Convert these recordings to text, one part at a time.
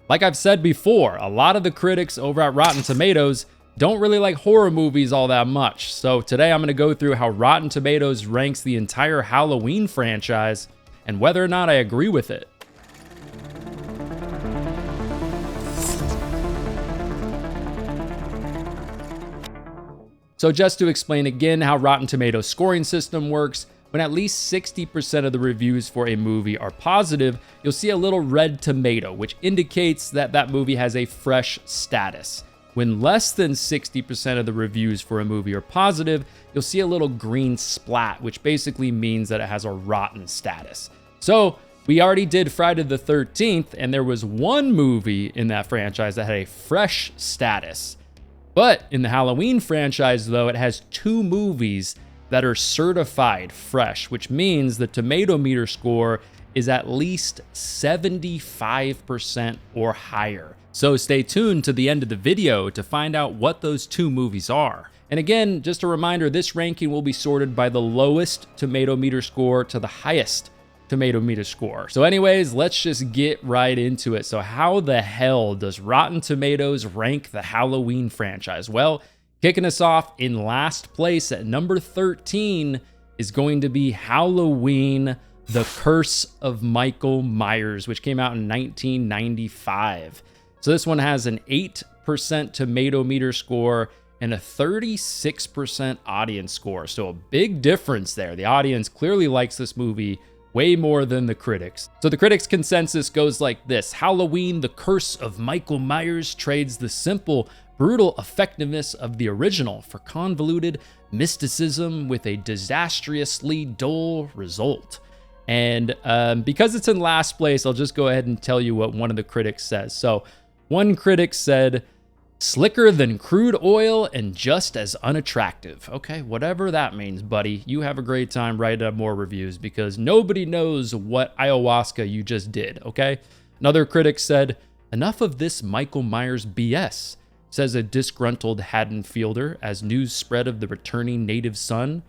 Like I've said before, a lot of the critics over at Rotten Tomatoes don't really like horror movies all that much. So today I'm going to go through how Rotten Tomatoes ranks the entire Halloween franchise and whether or not I agree with it. So just to explain again how Rotten Tomatoes scoring system works, when at least 60% of the reviews for a movie are positive, you'll see a little red tomato, which indicates that that movie has a fresh status. When less than 60% of the reviews for a movie are positive, you'll see a little green splat, which basically means that it has a rotten status. So we already did Friday the 13th, and there was one movie in that franchise that had a fresh status. But in the Halloween franchise, though, it has two movies that are certified fresh, which means the tomato meter score is at least 75% or higher. So stay tuned to the end of the video to find out what those two movies are. And again, just a reminder, this ranking will be sorted by the lowest tomato meter score to the highest tomato meter score. So anyways, let's just get right into it. So how the hell does Rotten Tomatoes rank the Halloween franchise? Well, kicking us off in last place at number 13 is going to be Halloween, The Curse of Michael Myers, which came out in 1995. So this one has an 8% tomato meter score and a 36% audience score. So a big difference there. The audience clearly likes this movie way more than the critics. So the critics' consensus goes like this: Halloween, The Curse of Michael Myers trades the simple, brutal effectiveness of the original for convoluted mysticism with a disastrously dull result. And because it's in last place, I'll just go ahead and tell you what one of the critics says. So one critic said, "Slicker than crude oil and just as unattractive." Okay, whatever that means, buddy. You have a great time writing up more reviews because nobody knows what ayahuasca you just did, okay? Another critic said, "Enough of this Michael Myers BS," says a disgruntled Haddonfielder as news spread of the returning native son.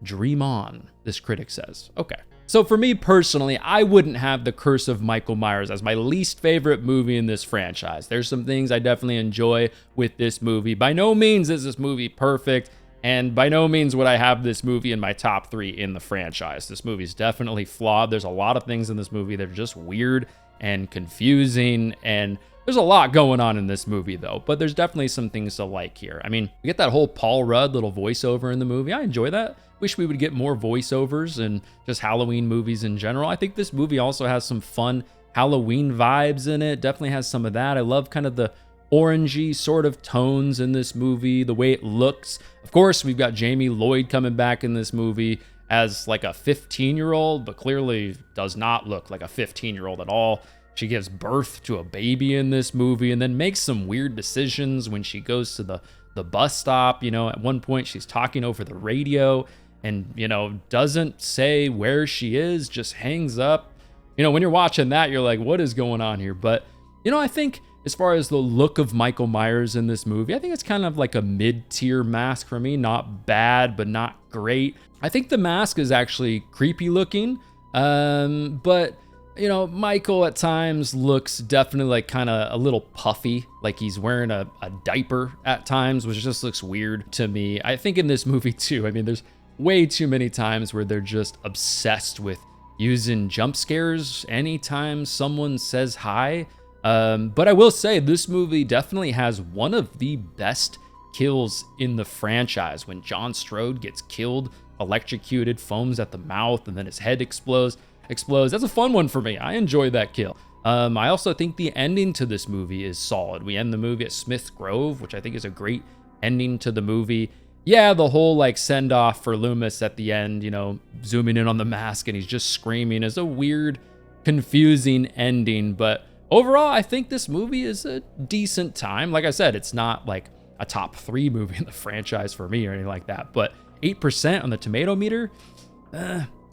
"Dream on," this critic says. Okay. So for me personally, I wouldn't have The Curse of Michael Myers as my least favorite movie in this franchise. There's some things I definitely enjoy with this movie. By no means is this movie perfect, and by no means would I have this movie in my top 3 in the franchise. This movie is definitely flawed. There's a lot of things in this movie that are just weird and confusing, and there's a lot going on in this movie though, but there's definitely some things to like here. I mean, we get that whole Paul Rudd little voiceover in the movie. I enjoy that. Wish we would get more voiceovers in just Halloween movies in general. I think this movie also has some fun Halloween vibes in it. Definitely has some of that. I love kind of the orangey sort of tones in this movie, the way it looks. Of course, we've got Jamie Lloyd coming back in this movie as like a 15-year-old, but clearly does not look like a 15-year-old at all. She gives birth to a baby in this movie and then makes some weird decisions when she goes to the bus stop. You know, at one point she's talking over the radio and, you know, doesn't say where she is, just hangs up. You know, when you're watching that, you're like, what is going on here? But, you know, I think as far as the look of Michael Myers in this movie, I think it's kind of like a mid-tier mask for me. Not bad, but not great. I think the mask is actually creepy looking, but you know, Michael at times looks definitely like kind of a little puffy, like he's wearing a diaper at times, which just looks weird to me. I think in this movie too, I mean, there's way too many times where they're just obsessed with using jump scares anytime someone says hi. But I will say this movie definitely has one of the best kills in the franchise. When John Strode gets killed, electrocuted, foams at the mouth, and then his head explodes. That's a fun one for me. I enjoy that kill. I also think the ending to this movie is solid. We end the movie at Smith Grove, which I think is a great ending to the movie. Yeah, the whole like send off for Loomis at the end, you know, zooming in on the mask and he's just screaming, is a weird, confusing ending. But overall, I think this movie is a decent time. Like I said, it's not like a top 3 movie in the franchise for me or anything like that. But 8% on the tomato meter,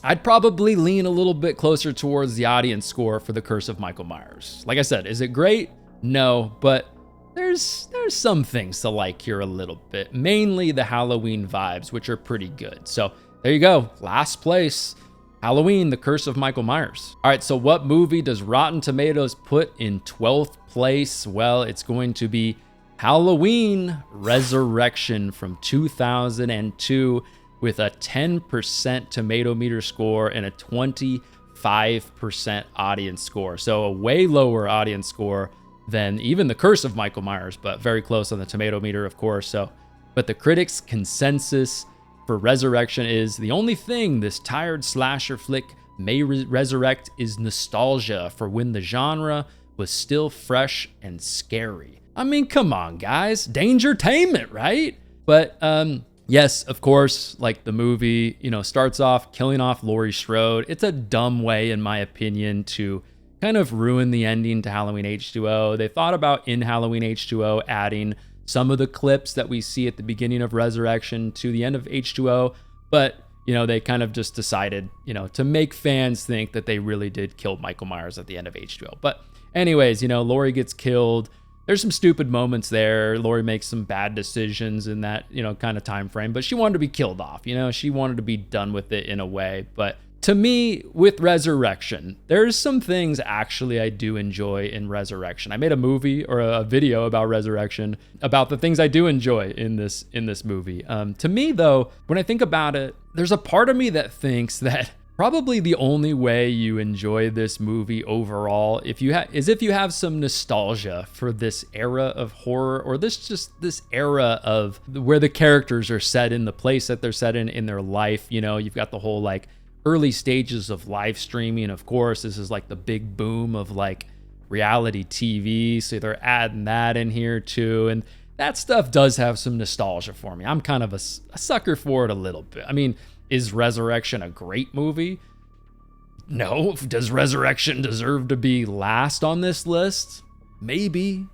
I'd probably lean a little bit closer towards the audience score for The Curse of Michael Myers. Like I said, is it great? No, but there's some things to like here a little bit. Mainly the Halloween vibes, which are pretty good. So there you go. Last place, Halloween, The Curse of Michael Myers. All right, so what movie does Rotten Tomatoes put in 12th place? Well, it's going to be Halloween Resurrection from 2002 with a 10% tomato meter score and a 25% audience score. So a way lower audience score than even The Curse of Michael Myers, but very close on the tomato meter, of course. But the critics' consensus for Resurrection is the only thing this tired slasher flick may resurrect is nostalgia for when the genre was still fresh and scary. I mean, come on, guys. Dangertainment, right? But yes, of course, like the movie, starts off killing off Laurie Strode. It's a dumb way, in my opinion, to kind of ruin the ending to Halloween H2O. They thought about in Halloween H2O adding some of the clips that we see at the beginning of Resurrection to the end of H2O, but they kind of just decided, to make fans think that they really did kill Michael Myers at the end of H2O. But anyways, Laurie gets killed. There's some stupid moments there. Laurie makes some bad decisions in that, kind of time frame, but she wanted to be killed off. She wanted to be done with it in a way. But to me, with Resurrection, there's some things actually I do enjoy in Resurrection. I made a movie or a video about Resurrection, about the things I do enjoy in this movie. To me, though, when I think about it, there's a part of me that thinks that probably the only way you enjoy this movie overall is if you have some nostalgia for this era of horror, or this era of where the characters are set in the place that they're set in their life. You've got the whole like early stages of live streaming. Of course, this is like the big boom of like reality TV, so they're adding that in here too, and that stuff does have some nostalgia for me. I'm kind of a sucker for it a little bit. I mean, is Resurrection a great movie? No. Does Resurrection deserve to be last on this list? Maybe,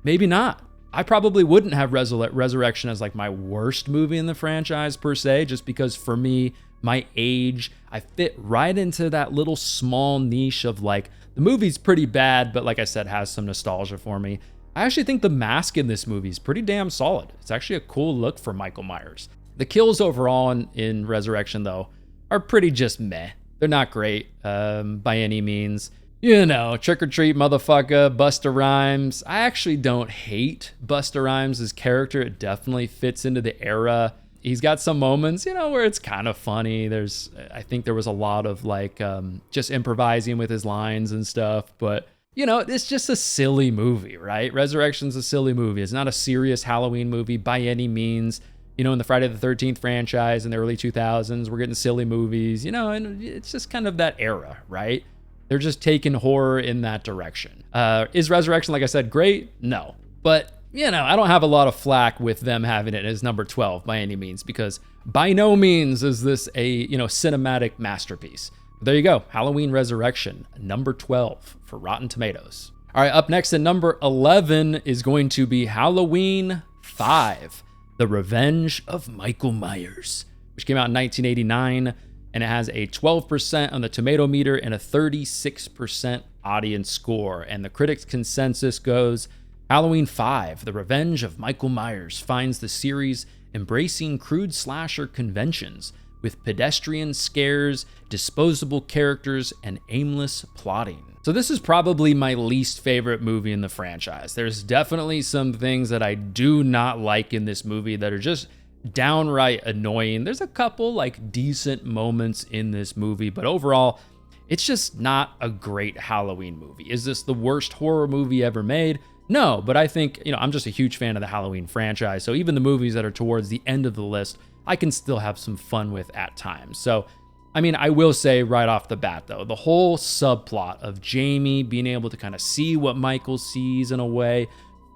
maybe not. I probably wouldn't have Resurrection as like my worst movie in the franchise per se, just because for me, my age, I fit right into that little small niche of like, the movie's pretty bad, but like I said, has some nostalgia for me. I actually think the mask in this movie is pretty damn solid. It's actually a cool look for Michael Myers. The kills overall in Resurrection, though, are pretty just meh. They're not great by any means. Trick or treat, motherfucker, Busta Rhymes. I actually don't hate Busta Rhymes' character. It definitely fits into the era. He's got some moments, where it's kind of funny. I think there was a lot of like just improvising with his lines and stuff, but it's just a silly movie, right? Resurrection's a silly movie. It's not a serious Halloween movie by any means. In the Friday the 13th franchise in the early 2000s, we're getting silly movies, and it's just kind of that era, right? They're just taking horror in that direction. Is Resurrection, like I said, great? No. But, I don't have a lot of flack with them having it as number 12 by any means, because by no means is this a, cinematic masterpiece. But there you go. Halloween Resurrection, number 12 for Rotten Tomatoes. All right, up next at number 11 is going to be Halloween 5. The Revenge of Michael Myers, which came out in 1989, and it has a 12% on the tomato meter and a 36% audience score. And the critics' consensus goes, Halloween 5, The Revenge of Michael Myers, finds the series embracing crude slasher conventions with pedestrian scares, disposable characters, and aimless plotting. So this is probably my least favorite movie in the franchise. There's definitely some things that I do not like in this movie that are just downright annoying. There's a couple like decent moments in this movie, but overall, it's just not a great Halloween movie. Is this the worst horror movie ever made? No, but I think, I'm just a huge fan of the Halloween franchise. So even the movies that are towards the end of the list, I can still have some fun with at times. So I will say right off the bat, though, the whole subplot of Jamie being able to kind of see what Michael sees in a way,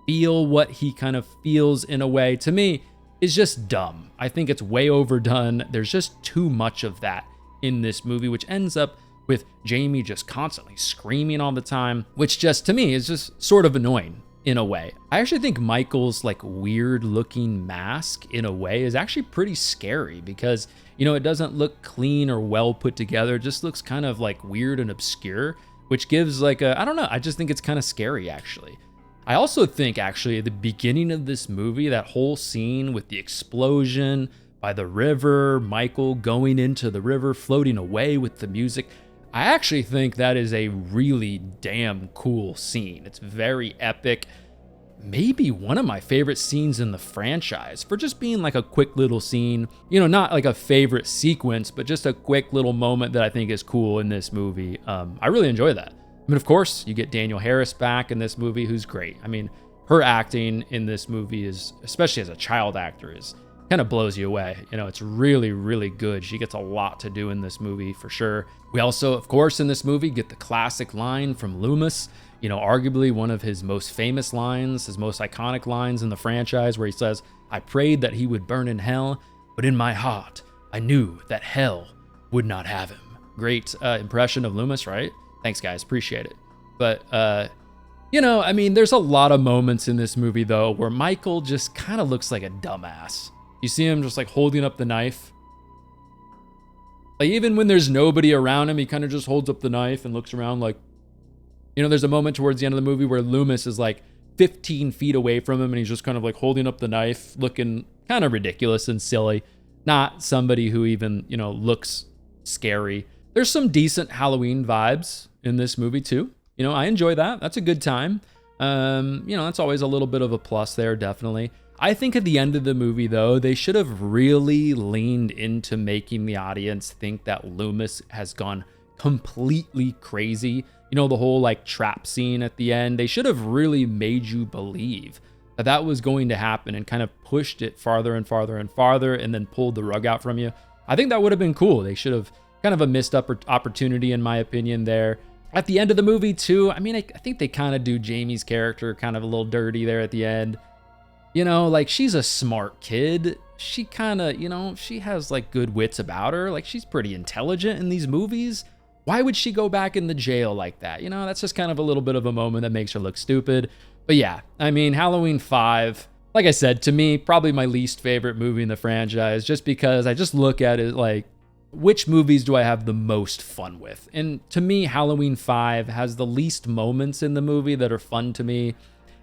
feel what he kind of feels in a way, to me, is just dumb. I think it's way overdone. There's just too much of that in this movie, which ends up with Jamie just constantly screaming all the time, which just, to me, is just sort of annoying in a way. I actually think Michael's like weird looking mask in a way is actually pretty scary because, it doesn't look clean or well put together. It just looks kind of like weird and obscure, which gives like I don't know, I just think it's kind of scary actually. I also think actually at the beginning of this movie, that whole scene with the explosion, by the river, Michael going into the river, floating away with the music. I actually think that is a really damn cool scene. It's very epic. Maybe one of my favorite scenes in the franchise for just being like a quick little scene, not like a favorite sequence, but just a quick little moment that I think is cool in this movie. I really enjoy that. I mean, of course, you get Danielle Harris back in this movie, who's great. I mean, her acting in this movie is, especially as a child actor, is kind of blows you away. It's really, really good. She gets a lot to do in this movie for sure. We also, of course, in this movie get the classic line from Loomis, arguably one of his most famous lines, his most iconic lines in the franchise, where he says, "I prayed that he would burn in hell, but in my heart, I knew that hell would not have him." Great impression of Loomis, right? Thanks, guys. Appreciate it. But, there's a lot of moments in this movie, though, where Michael just kind of looks like a dumbass. You see him just like holding up the knife. Like, even when there's nobody around him, he kind of just holds up the knife and looks around like, there's a moment towards the end of the movie where Loomis is like 15 feet away from him and he's just kind of like holding up the knife, looking kind of ridiculous and silly. Not somebody who even, looks scary. There's some decent Halloween vibes in this movie too. I enjoy that. That's a good time. That's always a little bit of a plus there, definitely. I think at the end of the movie, though, they should have really leaned into making the audience think that Loomis has gone completely crazy. The whole like trap scene at the end, they should have really made you believe that that was going to happen and kind of pushed it farther and farther and farther and then pulled the rug out from you. I think that would have been cool. They should have kind of a missed opportunity, in my opinion, there. At the end of the movie, too, I think they kind of do Jamie's character kind of a little dirty there at the end. Like, she's a smart kid. She kind of, she has like good wits about her. Like, she's pretty intelligent in these movies. Why would she go back in the jail like that? That's just kind of a little bit of a moment that makes her look stupid. But yeah, Halloween 5, like I said, to me, probably my least favorite movie in the franchise, just because I just look at it like, which movies do I have the most fun with? And to me, Halloween 5 has the least moments in the movie that are fun to me.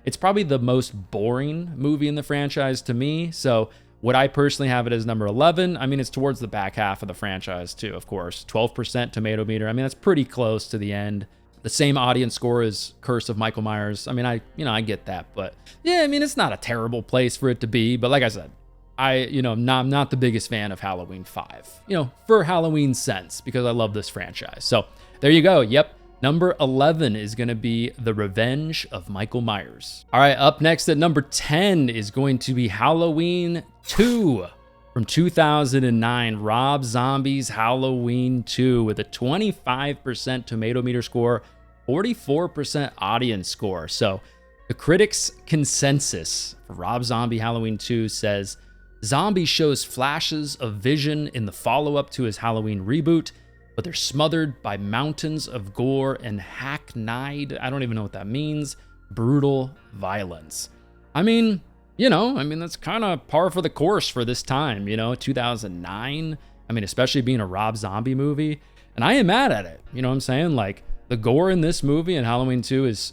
It's probably the most boring movie in the franchise to me. So would I personally have it as number 11? It's towards the back half of the franchise too, of course. 12% tomato meter. That's pretty close to the end. The same audience score as Curse of Michael Myers. I get that, but yeah, it's not a terrible place for it to be. But like I said, I'm not the biggest fan of Halloween 5, for Halloween sense, because I love this franchise. So there you go. Yep. Number 11 is going to be The Revenge of Michael Myers. All right, up next at number 10 is going to be Halloween 2 from 2009. Rob Zombie's Halloween 2 with a 25% tomato meter score, 44% audience score. So the critics' consensus for Rob Zombie Halloween 2 says, Zombie shows flashes of vision in the follow-up to his Halloween reboot, but they're smothered by mountains of gore and hackneyed, I don't even know what that means, brutal violence. That's kind of par for the course for this time, 2009. Especially being a Rob Zombie movie. And I am mad at it. You know what I'm saying? Like, the gore in this movie and Halloween 2 is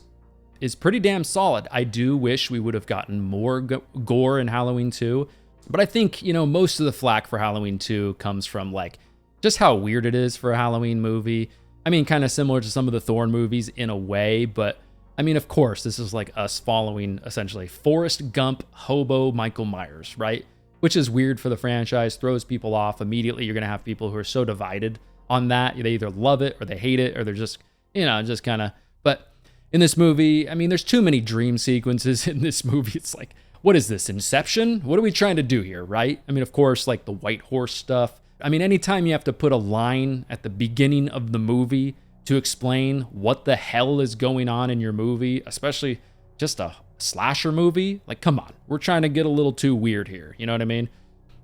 pretty damn solid. I do wish we would have gotten more gore in Halloween 2. But I think, most of the flack for Halloween 2 comes from, like, just how weird it is for a Halloween movie. Kind of similar to some of the Thorn movies in a way, but of course, this is like us following essentially Forrest Gump hobo Michael Myers, right? Which is weird for the franchise, throws people off. Immediately, you're going to have people who are so divided on that. They either love it or they hate it, or they're just, just kind of, but in this movie, there's too many dream sequences in this movie. It's like, what is this, Inception? What are we trying to do here, right? Of course, like the white horse stuff. Anytime you have to put a line at the beginning of the movie to explain what the hell is going on in your movie, especially just a slasher movie, like, come on, we're trying to get a little too weird here. You know what I mean?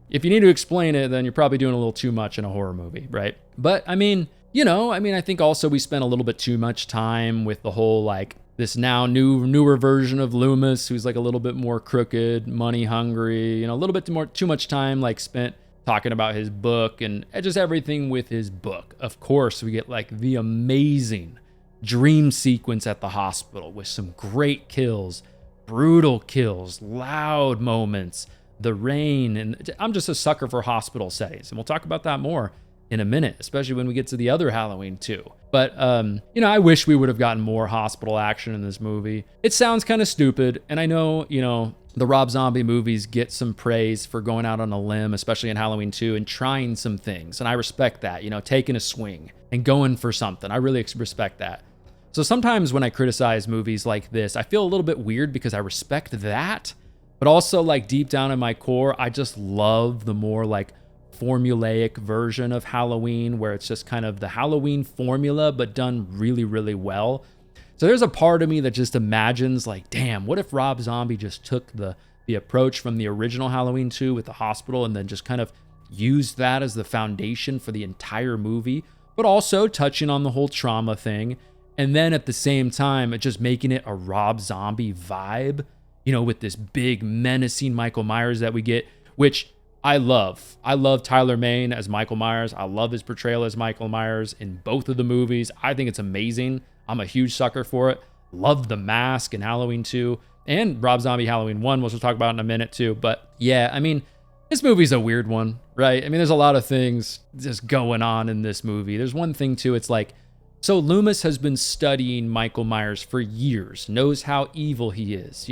If you need to explain it, then you're probably doing a little too much in a horror movie, right? But I think also we spent a little bit too much time with the whole, like, this now newer version of Loomis, who's like a little bit more crooked, money hungry, a little bit too much time like spent talking about his book and just everything with his book. Of course, we get like the amazing dream sequence at the hospital with some great kills, brutal kills, loud moments, the rain, and I'm just a sucker for hospital settings, and we'll talk about that more in a minute, especially when we get to the other Halloween too. But, I wish we would have gotten more hospital action in this movie. It sounds kind of stupid, and I know, the Rob Zombie movies get some praise for going out on a limb, especially in Halloween 2, and trying some things, and I respect that, taking a swing and going for something. I really respect that. So sometimes when I criticize movies like this, I feel a little bit weird because I respect that, but also like deep down in my core, I just love the more like formulaic version of Halloween, where it's just kind of the Halloween formula, but done really, really well. So there's a part of me that just imagines like, damn, what if Rob Zombie just took the approach from the original Halloween 2 with the hospital and then just kind of used that as the foundation for the entire movie, but also touching on the whole trauma thing. And then at the same time, just making it a Rob Zombie vibe, with this big menacing Michael Myers that we get, which I love. I love Tyler Mane as Michael Myers. I love his portrayal as Michael Myers in both of the movies. I think it's amazing. I'm a huge sucker for it. Love the mask in Halloween 2 and Rob Zombie Halloween 1, which we'll talk about in a minute too. But yeah, this movie's a weird one, right? There's a lot of things just going on in this movie. There's one thing too, it's like, so Loomis has been studying Michael Myers for years, knows how evil he is,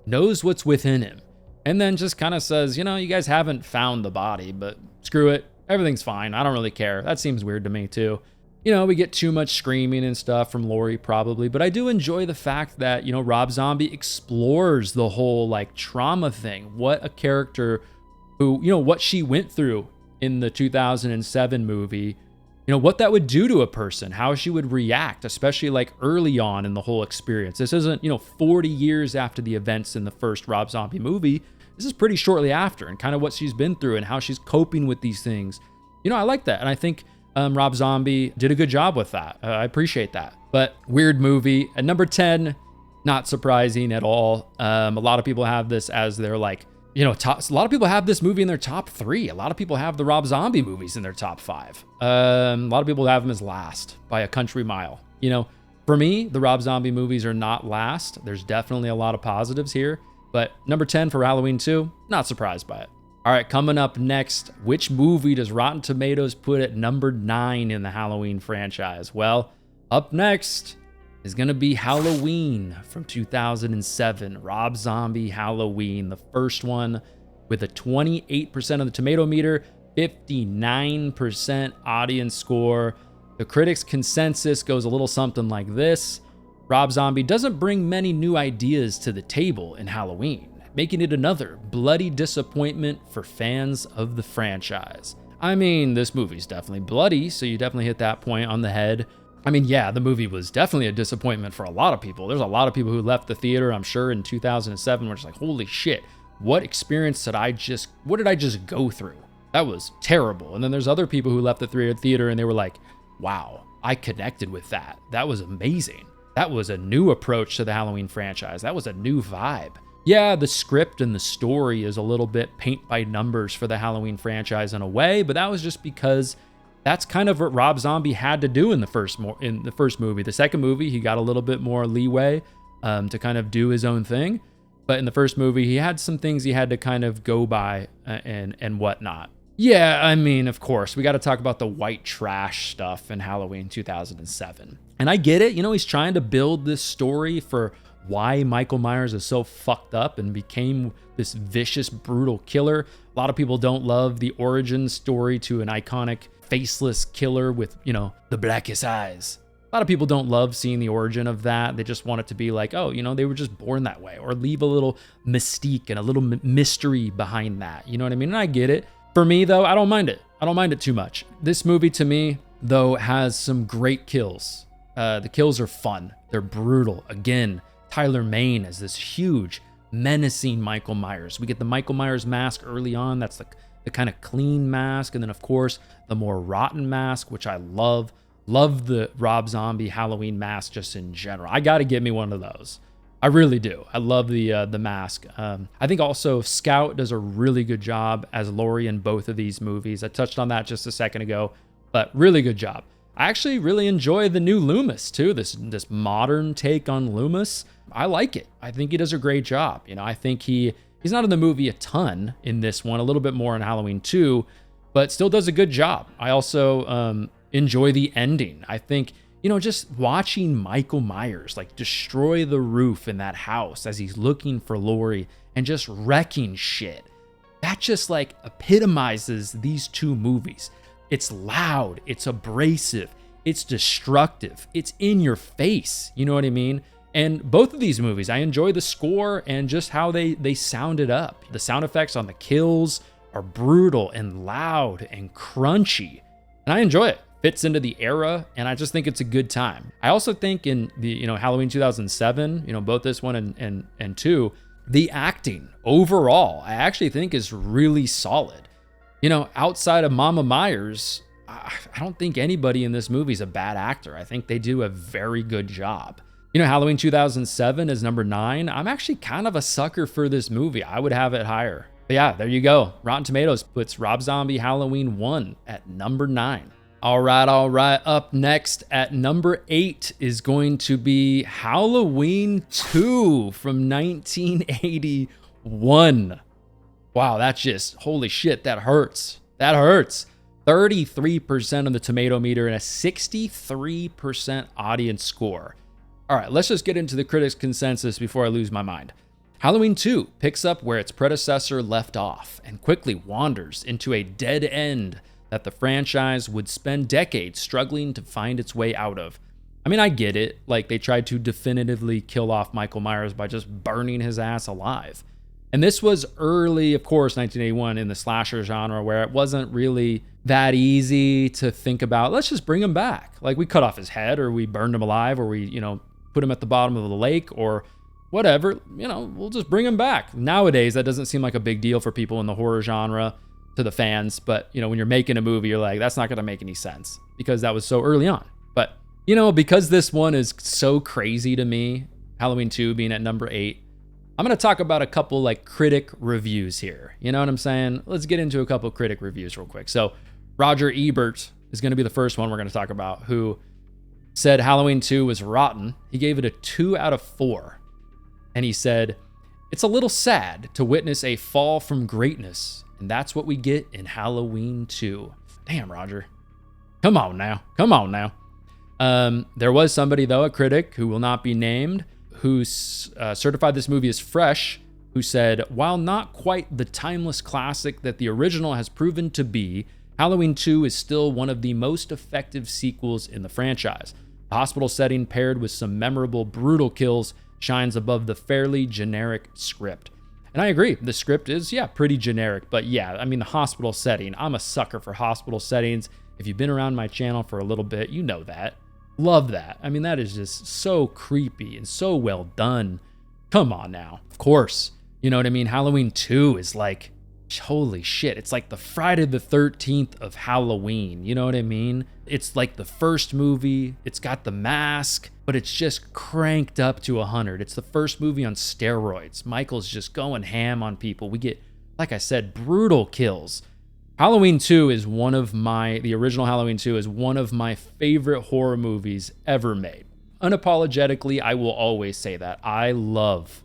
knows what's within him. And then just kind of says, you guys haven't found the body, but screw it. Everything's fine. I don't really care. That seems weird to me too. We get too much screaming and stuff from Laurie probably, but I do enjoy the fact that, Rob Zombie explores the whole like trauma thing. What a character who, what she went through in the 2007 movie, what that would do to a person, how she would react, especially like early on in the whole experience. This isn't, 40 years after the events in the first Rob Zombie movie. This is pretty shortly after, and kind of what she's been through and how she's coping with these things. I like that. And I think Rob Zombie did a good job with that. I appreciate that. But weird movie. At number 10, not surprising at all. A lot of people have this as their like, top, a lot of people have this movie in their top 3. A lot of people have the Rob Zombie movies in their top 5. A lot of people have them as last by a country mile. For me, the Rob Zombie movies are not last. There's definitely a lot of positives here. But number 10 for Halloween 2, not surprised by it. All right, coming up next, which movie does Rotten Tomatoes put at number 9 in the Halloween franchise? Well, up next is going to be Halloween from 2007. Rob Zombie Halloween, the first one, with a 28% of the tomato meter, 59% audience score. The critics' consensus goes a little something like this. Rob Zombie doesn't bring many new ideas to the table in Halloween, making it another bloody disappointment for fans of the franchise. This movie's definitely bloody, so you definitely hit that point on the head. Yeah, the movie was definitely a disappointment for a lot of people. There's a lot of people who left the theater, I'm sure, in 2007, were just like, holy shit, what experience did I just go through? That was terrible. And then there's other people who left the theater and they were like, wow, I connected with that. That was amazing. That was a new approach to the Halloween franchise. That was a new vibe. Yeah, the script and the story is a little bit paint by numbers for the Halloween franchise in a way, but that was just because that's kind of what Rob Zombie had to do in the first movie. The second movie, he got a little bit more leeway to kind of do his own thing. But in the first movie, he had some things he had to kind of go by and whatnot. Yeah, of course, we got to talk about the white trash stuff in Halloween 2007. And I get it, he's trying to build this story for why Michael Myers is so fucked up and became this vicious, brutal killer. A lot of people don't love the origin story to an iconic faceless killer with, the blackest eyes. A lot of people don't love seeing the origin of that. They just want it to be like, oh, they were just born that way, or leave a little mystique and a little mystery behind that. You know what I mean? And I get it. For me, though, I don't mind it. I don't mind it too much. This movie, to me, though, has some great kills. The kills are fun. They're brutal. Again, Tyler Mane as this huge, menacing Michael Myers. We get the Michael Myers mask early on. That's the kind of clean mask. And then, of course, the more rotten mask, which I love. Love the Rob Zombie Halloween mask just in general. I got to get me one of those. I really do. I love the mask. I think also Scout does a really good job as Laurie in both of these movies. I touched on that just a second ago, but really good job. I actually really enjoy the new Loomis too. This modern take on Loomis. I like it. I think he does a great job. I think he He's not in the movie a ton in this one, a little bit more in Halloween 2, but still does a good job. I also enjoy the ending. I think, just watching Michael Myers like destroy the roof in that house as he's looking for Laurie and just wrecking shit. That just like epitomizes these two movies. It's loud, it's abrasive, it's destructive, it's in your face. You know what I mean? And both of these movies, I enjoy the score and just how they sound it up. The sound effects on the kills are brutal and loud and crunchy. And I enjoy it. Fits into the era, and I just think it's a good time. I also think in the Halloween 2007, both this one and 2, the acting overall, I actually think is really solid. Outside of Mama Myers, I don't think anybody in this movie is a bad actor. I think they do a very good job. Halloween 2007 is number 9. I'm actually kind of a sucker for this movie. I would have it higher. But yeah, there you go. Rotten Tomatoes puts Rob Zombie Halloween 1 at number 9. All right. Up next at number 8 is going to be Halloween 2 from 1981. Wow, that's just, holy shit, that hurts. That hurts. 33% on the tomato meter and a 63% audience score. All right, let's just get into the critics' consensus before I lose my mind. Halloween 2 picks up where its predecessor left off and quickly wanders into a dead end that the franchise would spend decades struggling to find its way out of. I mean, I get it. Like, they tried to definitively kill off Michael Myers by just burning his ass alive. And this was early, of course, 1981 in the slasher genre, where it wasn't really that easy to think about, let's just bring him back. Like, we cut off his head, or we burned him alive, or we, put him at the bottom of the lake, or whatever, we'll just bring him back. Nowadays, that doesn't seem like a big deal for people in the horror genre, to the fans, but when you're making a movie, you're like, that's not going to make any sense because that was so early on. But because this one is so crazy to me, Halloween 2 being at number 8, I'm going to talk about a couple like critic reviews here. You know what I'm saying? Let's get into a couple critic reviews real quick. So Roger Ebert is going to be the first one we're going to talk about, who said Halloween 2 was rotten. He gave it a 2 out of 4. And he said, it's a little sad to witness a fall from greatness. And that's what we get in Halloween 2. Damn, Roger. Come on now. There was somebody, though, a critic who will not be named, who certified this movie as fresh, who said, while not quite the timeless classic that the original has proven to be, Halloween 2 is still one of the most effective sequels in the franchise. The hospital setting paired with some memorable, brutal kills shines above the fairly generic script. And I agree, the script is, pretty generic, but the hospital setting, I'm a sucker for hospital settings. If you've been around my channel for a little bit, you know that. Love that. That is just so creepy and so well done. Come on now. Of course, you know what I mean? Halloween 2 is like, holy shit, it's like the Friday the 13th of Halloween, you know what I mean? It's like the first movie, it's got the mask, but it's just cranked up to 100. It's the first movie on steroids. Michael's just going ham on people. We get, like I said, brutal kills. Halloween 2 is the original Halloween 2 is one of my favorite horror movies ever made. Unapologetically, I will always say that. I love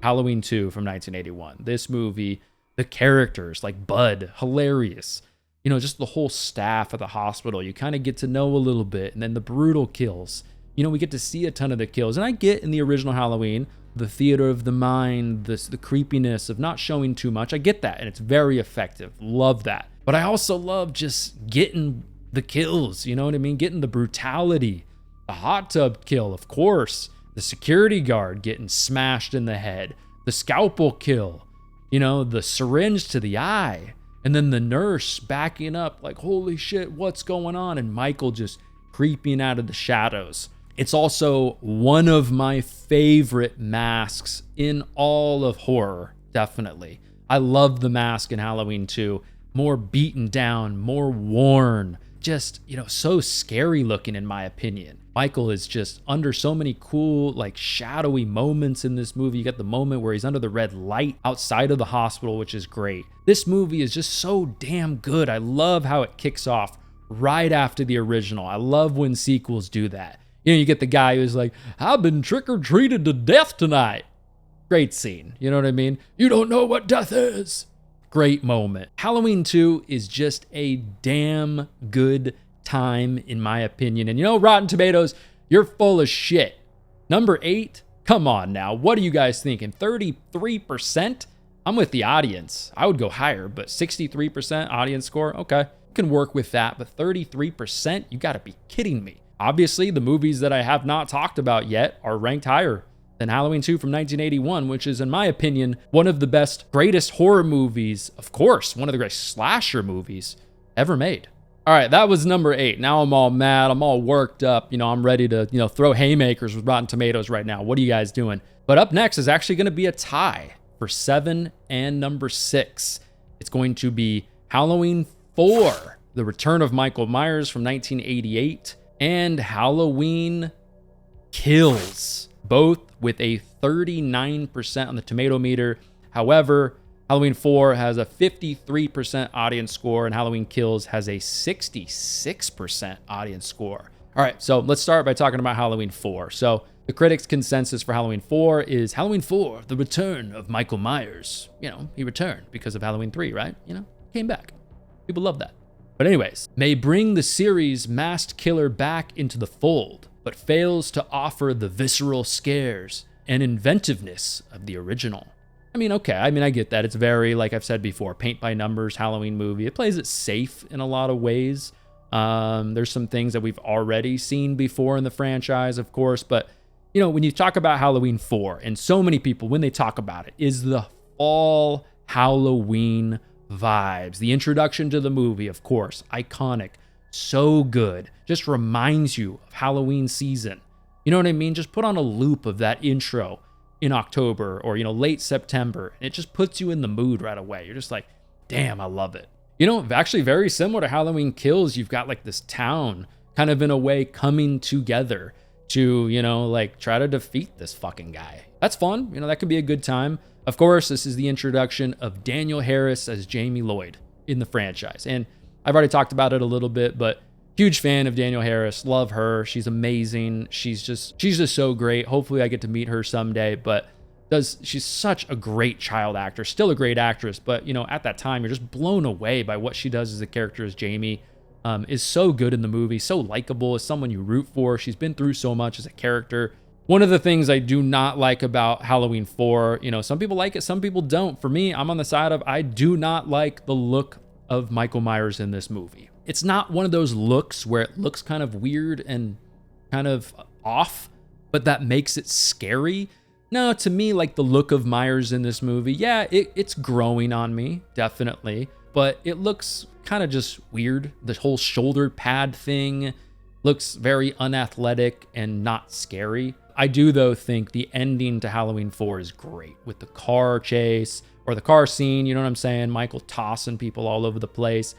Halloween 2 from 1981. This movie, the characters like Bud, hilarious. Just the whole staff at the hospital, you kind of get to know a little bit. And then the brutal kills. We get to see a ton of the kills. And I get in the original Halloween, the theater of the mind, the creepiness of not showing too much. I get that. And it's very effective. Love that. But I also love just getting the kills. You know what I mean? Getting the brutality. The hot tub kill, of course. The security guard getting smashed in the head. The scalpel kill. The syringe to the eye. And then the nurse backing up like, holy shit, what's going on? And Michael just creeping out of the shadows. It's also one of my favorite masks in all of horror, definitely. I love the mask in Halloween 2. More beaten down, more worn. Just, so scary looking in my opinion. Michael is just under so many cool, like shadowy moments in this movie. You got the moment where he's under the red light outside of the hospital, which is great. This movie is just so damn good. I love how it kicks off right after the original. I love when sequels do that. You get the guy who's like, I've been trick-or-treated to death tonight. Great scene. You know what I mean? You don't know what death is. Great moment. Halloween 2 is just a damn good time, in my opinion. And you know, Rotten Tomatoes, you're full of shit. Number 8, come on now. What are you guys thinking? 33%? I'm with the audience. I would go higher, but 63% audience score, okay. You can work with that, but 33%? You gotta be kidding me. Obviously, the movies that I have not talked about yet are ranked higher than Halloween 2 from 1981, which is, in my opinion, one of the best, greatest horror movies, of course, one of the greatest slasher movies ever made. All right, that was number 8. Now I'm all mad. I'm all worked up. I'm ready to, throw haymakers with Rotten Tomatoes right now. What are you guys doing? But up next is actually going to be a tie for 7 and number 6. It's going to be Halloween 4, The Return of Michael Myers from 1988, and Halloween Kills, both with a 39% on the tomato meter. However, Halloween 4 has a 53% audience score, and Halloween Kills has a 66% audience score. All right, so let's start by talking about Halloween 4. So the critics' consensus for Halloween 4 is Halloween 4, The Return of Michael Myers. He returned because of Halloween 3, right? Came back. People love that. But anyways, may bring the series' masked killer back into the fold, but fails to offer the visceral scares and inventiveness of the original. Okay, I get that. It's very, like I've said before, paint by numbers Halloween movie. It plays it safe in a lot of ways. There's some things that we've already seen before in the franchise, of course, but when you talk about Halloween 4, and so many people, when they talk about it, is the fall Halloween vibes. The introduction to the movie, of course, iconic, so good, just reminds you of Halloween season. You know what I mean? Just put on a loop of that intro in October or, late September, and it just puts you in the mood right away. You're just like, damn, I love it. Actually very similar to Halloween Kills, you've got like this town kind of in a way coming together to, try to defeat this fucking guy. That's fun. That could be a good time. Of course, this is the introduction of Danielle Harris as Jamie Lloyd in the franchise. And I've already talked about it a little bit, but huge fan of Danielle Harris. Love her. She's amazing. She's just so great. Hopefully I get to meet her someday, but she's such a great child actor, still a great actress, but at that time you're just blown away by what she does as a character as Jamie. Is so good in the movie, so likable, as someone you root for. She's been through so much as a character. One of the things I do not like about Halloween 4, some people like it, some people don't. For me, I'm on the side of I do not like the look of Michael Myers in this movie. It's not one of those looks where it looks kind of weird and kind of off, but that makes it scary. No, to me, like the look of Myers in this movie, yeah, it's growing on me, definitely, but it looks kind of just weird. The whole shoulder pad thing looks very unathletic and not scary. I do, though, think the ending to Halloween 4 is great with the car chase or the car scene, you know what I'm saying? Michael tossing people all over the place,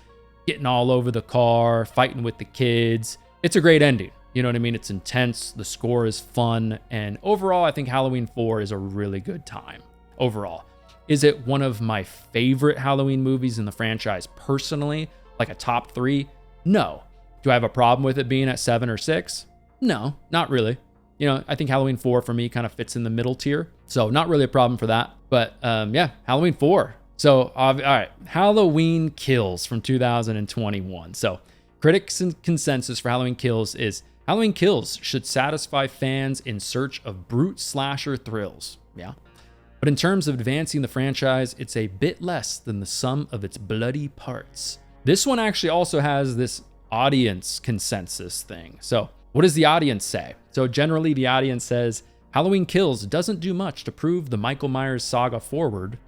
getting all over the car, fighting with the kids. It's a great ending. You know what I mean? It's intense. The score is fun. And overall, I think Halloween 4 is a really good time. Overall. Is it one of my favorite Halloween movies in the franchise personally? Like a top 3? No. Do I have a problem with it being at 7 or 6? No, not really. I think Halloween 4 for me kind of fits in the middle tier. So not really a problem for that. But yeah, Halloween 4. So, all right, Halloween Kills from 2021. So critics' consensus for Halloween Kills is Halloween Kills should satisfy fans in search of brute slasher thrills. Yeah. But in terms of advancing the franchise, it's a bit less than the sum of its bloody parts. This one actually also has this audience consensus thing. So what does the audience say? So generally the audience says, Halloween Kills doesn't do much to move the Michael Myers saga forward,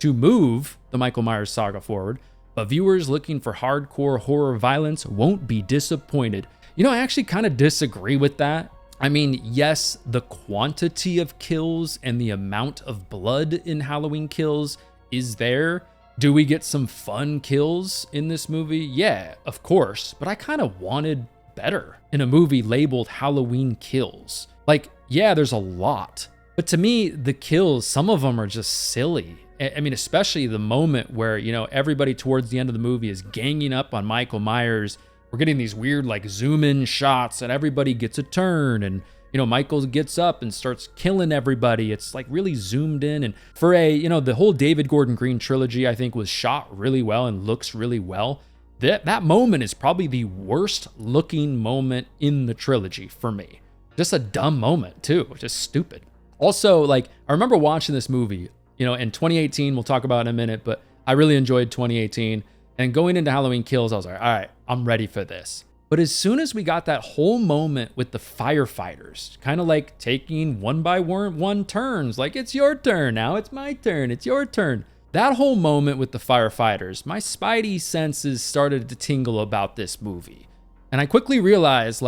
but viewers looking for hardcore horror violence won't be disappointed. I actually kind of disagree with that. I mean, yes, the quantity of kills and the amount of blood in Halloween Kills is there. Do we get some fun kills in this movie? Yeah, of course, but I kind of wanted better in a movie labeled Halloween Kills. Like, yeah, there's a lot, but to me, the kills, some of them are just silly. I mean, especially the moment where, everybody towards the end of the movie is ganging up on Michael Myers. We're getting these weird, like, zoom in shots and everybody gets a turn and, Michael gets up and starts killing everybody. It's like really zoomed in. And for the whole David Gordon Green trilogy, I think was shot really well and looks really well. That moment is probably the worst looking moment in the trilogy for me. Just a dumb moment too, just stupid. Also, I remember watching this movie, in 2018, we'll talk about it in a minute, but I really enjoyed 2018. And going into Halloween Kills, I was like, all right, I'm ready for this. But as soon as we got that whole moment with the firefighters, kind of like taking one by one turns, like it's your turn, now it's my turn, it's your turn. That whole moment with the firefighters, my spidey senses started to tingle about this movie. And I quickly realized,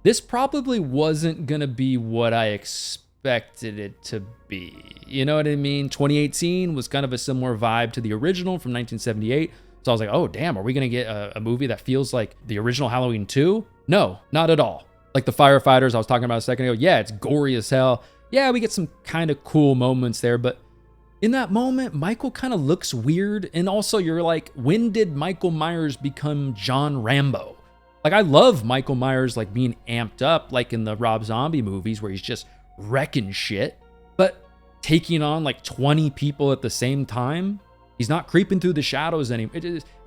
this probably wasn't gonna be what I expected it to be. You know what I mean? 2018 was kind of a similar vibe to the original from 1978. So I was like, oh, damn, are we going to get a movie that feels like the original Halloween 2? No, not at all. Like the firefighters I was talking about a second ago. Yeah, it's gory as hell. Yeah, we get some kind of cool moments there. But in that moment, Michael kind of looks weird. And also you're like, when did Michael Myers become John Rambo? I love Michael Myers being amped up like in the Rob Zombie movies where he's just wrecking shit. But taking on 20 people at the same time, he's not creeping through the shadows anymore.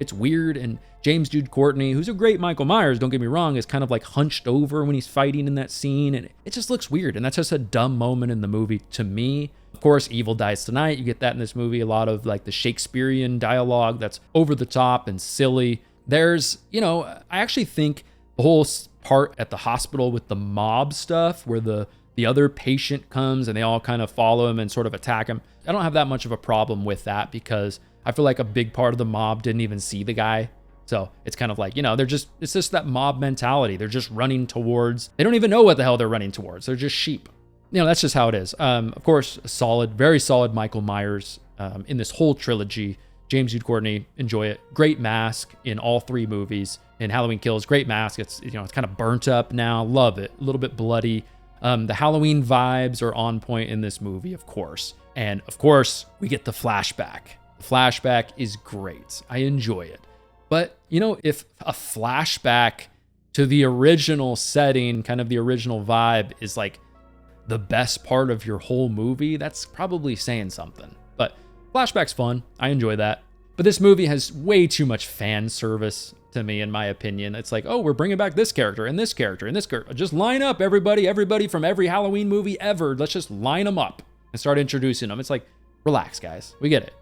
It's weird. And James Jude Courtney, who's a great Michael Myers, don't get me wrong, is kind of hunched over when he's fighting in that scene. And it just looks weird. And that's just a dumb moment in the movie to me. Of course, Evil Dies Tonight. You get that in this movie. A lot of the Shakespearean dialogue that's over the top and silly. There's, I actually think the whole part at the hospital with the mob stuff where the other patient comes and they all kind of follow him and sort of attack him. I don't have that much of a problem with that because I feel like a big part of the mob didn't even see the guy. So it's kind of it's just that mob mentality. They're just running towards, they don't even know what the hell they're running towards. They're just sheep. That's just how it is. Of course, very solid Michael Myers in this whole trilogy. James Jude Courtney, enjoy it. Great mask in all 3 movies. In Halloween Kills, great mask. It's it's kind of burnt up now. Love it. A little bit bloody. The Halloween vibes are on point in this movie, of course. And of course, we get the flashback. The flashback is great. I enjoy it. But, if a flashback to the original setting, kind of the original vibe is the best part of your whole movie, that's probably saying something. But flashback's fun. I enjoy that. But this movie has way too much fan service to me, in my opinion. It's oh, we're bringing back this character and this character and this character. Just line up everybody from every Halloween movie ever. Let's just line them up and start introducing them. It's relax, guys. We get it.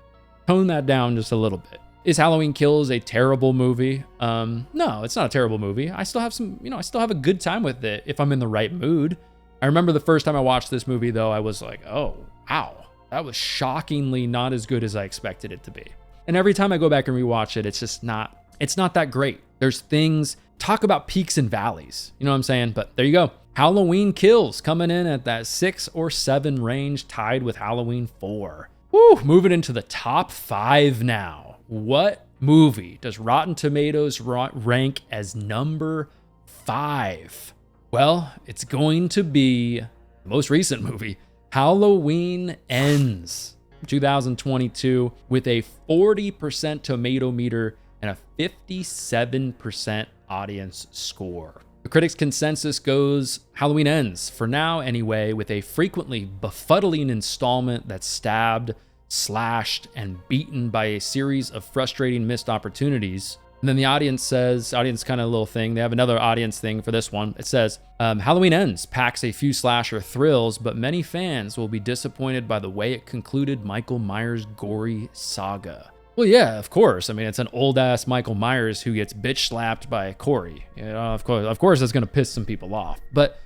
Tone that down just a little bit. Is Halloween Kills a terrible movie? No, it's not a terrible movie. I still have I still have a good time with it if I'm in the right mood. I remember the first time I watched this movie, though, I was like, oh, wow, that was shockingly not as good as I expected it to be. And every time I go back and rewatch it, it's not that great. There's things, talk about peaks and valleys, you know what I'm saying? But there you go. Halloween Kills coming in at that 6 or 7 range, tied with Halloween 4. Woo, moving into the top 5 now. What movie does Rotten Tomatoes rank as number 5? Well, it's going to be the most recent movie, Halloween Ends, 2022, with a 40% tomato meter and a 57% audience score. The critics' consensus goes Halloween Ends, for now anyway, with a frequently befuddling installment that's stabbed, slashed, and beaten by a series of frustrating missed opportunities. And then the audience says, audience kind of little thing, they have another audience thing for this one. It says, Halloween Ends packs a few slasher thrills, but many fans will be disappointed by the way it concluded Michael Myers' gory saga. Well, yeah, of course. I mean, it's an old-ass Michael Myers who gets bitch-slapped by Corey. Of course that's going to piss some people off. But,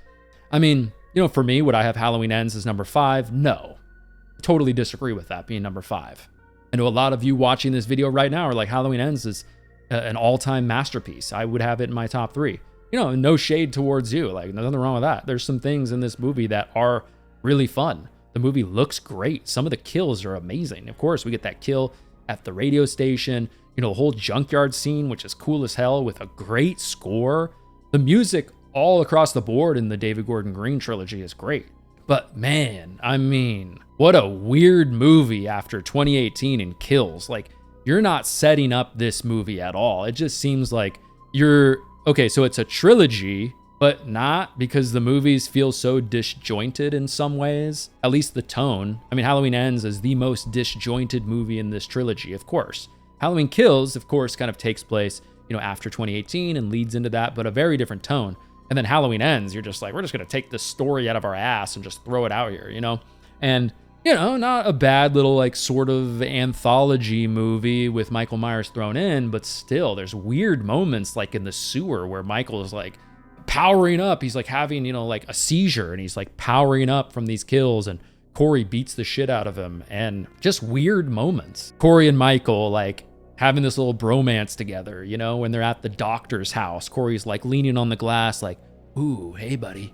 I mean, for me, would I have Halloween Ends as number 5? No. Totally disagree with that being number 5. I know a lot of you watching this video right now are like, Halloween Ends is an all-time masterpiece. I would have it in my top 3. No shade towards you. Nothing wrong with that. There's some things in this movie that are really fun. The movie looks great. Some of the kills are amazing. Of course, we get that kill at the radio station, the whole junkyard scene, which is cool as hell with a great score. The music all across the board in the David Gordon Green trilogy is great. But man, I mean, what a weird movie after 2018 and Kills. You're not setting up this movie at all. It just seems like okay, so it's a trilogy, but not because the movies feel so disjointed in some ways, at least the tone. I mean, Halloween Ends is the most disjointed movie in this trilogy, of course. Halloween Kills, of course, kind of takes place, after 2018 and leads into that, but a very different tone. And then Halloween Ends, you're just like, we're just going to take this story out of our ass and just throw it out here, And, not a bad little, like, sort of anthology movie with Michael Myers thrown in, but still, there's weird moments, like in the sewer, where Michael is, like, powering up. He's, like, having, like, a seizure, and he's, like, powering up from these kills, and Corey beats the shit out of him, and just weird moments. Corey and Michael, like, having this little bromance together, when they're at the doctor's house. Corey's like leaning on the glass, like, ooh, hey, buddy,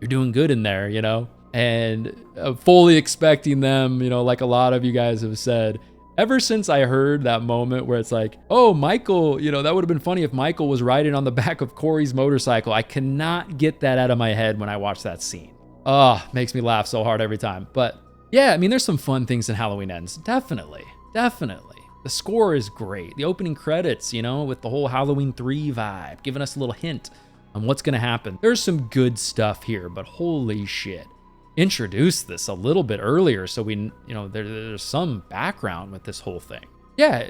you're doing good in there, And fully expecting them, like a lot of you guys have said, ever since I heard that moment where it's like, oh, Michael, that would have been funny if Michael was riding on the back of Corey's motorcycle. I cannot get that out of my head when I watch that scene. Oh, makes me laugh so hard every time. But yeah, I mean, there's some fun things in Halloween Ends. Definitely. The score is great. The opening credits, with the whole Halloween 3 vibe, giving us a little hint on what's going to happen. There's some good stuff here, but holy shit. Introduce this a little bit earlier so we, there's some background with this whole thing. Yeah,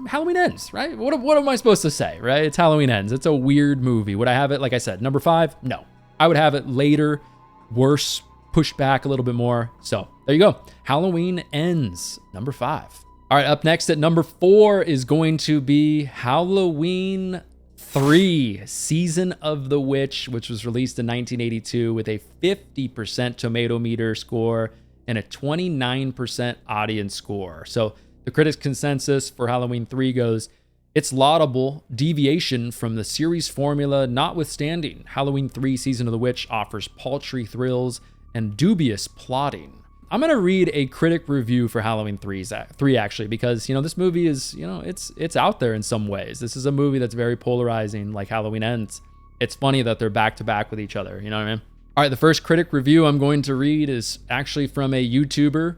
Halloween Ends, right? What am I supposed to say, right? It's Halloween Ends. It's a weird movie. Would I have it, like I said, number 5? No. I would have it later, worse, pushed back a little bit more. So there you go. Halloween Ends, number 5. All right, up next at number 4 is going to be Halloween 3, Season of the Witch, which was released in 1982 with a 50% tomato meter score and a 29% audience score. So the critics' consensus for Halloween 3 goes, it's laudable deviation from the series formula notwithstanding. Halloween 3, Season of the Witch offers paltry thrills and dubious plotting. I'm going to read a critic review for Halloween 3 actually, because, this movie is, it's out there in some ways. This is a movie that's very polarizing, like Halloween Ends. It's funny that they're back to back with each other. You know what I mean? All right, the first critic review I'm going to read is actually from a YouTuber.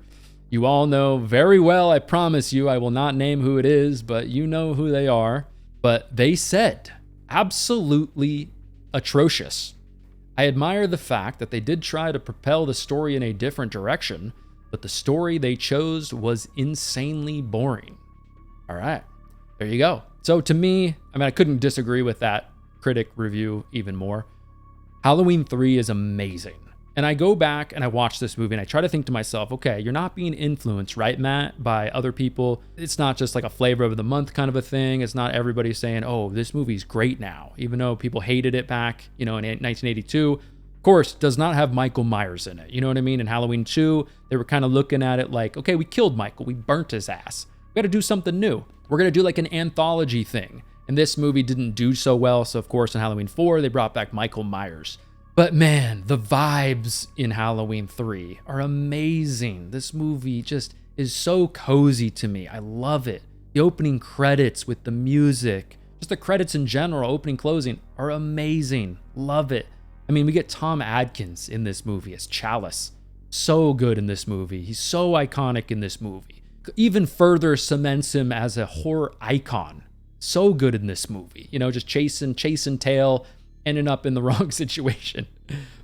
You all know very well, I promise you, I will not name who it is, but you know who they are. But they said, absolutely atrocious. I admire the fact that they did try to propel the story in a different direction, but the story they chose was insanely boring. All right, there you go. So to me, I couldn't disagree with that critic review even more. Halloween 3 is amazing. And I go back and I watch this movie and I try to think to myself, okay, you're not being influenced, right, Matt, by other people. It's not just like a flavor of the month kind of a thing. It's not everybody saying, oh, this movie's great now, even though people hated it back, in 1982. Of course, does not have Michael Myers in it. You know what I mean? In Halloween 2, they were kind of looking at it like, okay, we killed Michael. We burnt his ass. We got to do something new. We're going to do like an anthology thing. And this movie didn't do so well. So, of course, in Halloween 4, they brought back Michael Myers. But man, the vibes in Halloween 3 are amazing. This movie just is so cozy to me. I love it. The opening credits with the music, just the credits in general, opening, closing, are amazing. Love it. I mean, we get Tom Adkins in this movie as Chalice. So good in this movie. He's so iconic in this movie. Even further cements him as a horror icon. So good in this movie. Just chasing tail, ending up in the wrong situation.